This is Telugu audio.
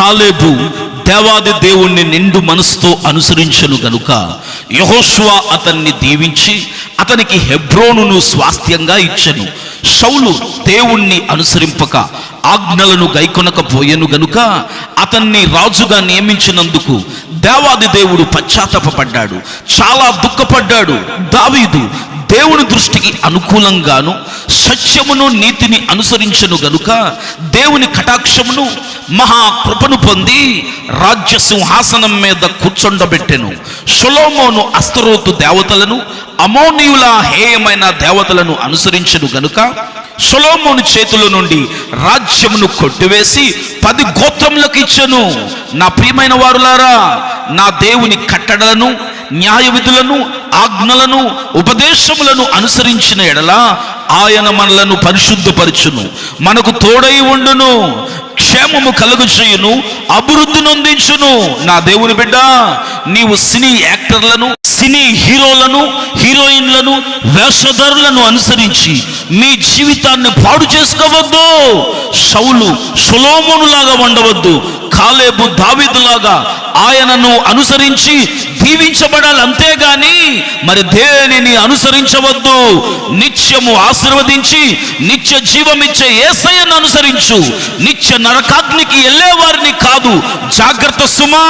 కాలేబు దేవాది దేవుణ్ణి నిండు మనసుతో అనుసరించను గనుక యెహోషువ అతన్ని దీవించి అతనికి హెబ్రోనును స్వాస్థ్యంగా ఇచ్చెను. సౌలు దేవుణ్ణి అనుసరింపక ఆజ్ఞలను గైకొనకపోయెను గనుక అతన్ని రాజుగా నియమించినందుకు దేవాది దేవుడు పశ్చాత్తాపపడ్డాడు, చాలా దుఃఖపడ్డాడు. దావీదు దేవుని దృష్టికి అనుకూలంగాను సత్యమును నీతిని అనుసరించను గనుక దేవుని కటాక్షమును మహాకృపను పొంది రాజ్య సింహాసనం మీద కూర్చొండబెట్టెను. సొలొమోను అస్తరోతు దేవతలను, అమోనీయుల హేయమైన దేవతలను అనుసరించను గనుక సొలొమోను చేతుల నుండి రాజ్యమును కొట్టివేసి 10 గోత్రములకు ఇచ్చెను. నా ప్రియమైన వారులారా, నా దేవుని కట్టడలను, న్యాయ విధులను, ఆజ్ఞలను, ఉపదేశములను అనుసరించిన ఎడల ఆయన మనలను పరిశుద్ధపరచును, మనకు తోడై ఉండును, క్షేమము కలుగు చేయును, అభివృద్ధి నొందించును. నా దేవుని బిడ్డ, నీవు సినీ యాక్టర్లను, సినీ హీరోలను, హీరోయిన్లను, వేషధారులను అనుసరించి మీ జీవితాన్ని పాడు చేసుకోవద్దు. సౌలు సొలొమోను లాగా ఉండవద్దు. కాలేబు దావీదులాగా ఆయనను అనుసరించి దీవించబడాలి, అంతేగాని మరి దేనిని అనుసరించవద్దు. నిత్యము ఆశీర్వదించి నిత్య జీవమిచ్చే యేసయ్యను అనుసరించు, నిత్య నరకాగ్నికి వెళ్ళే వారిని కాదు. జాగ్రత్త సుమా.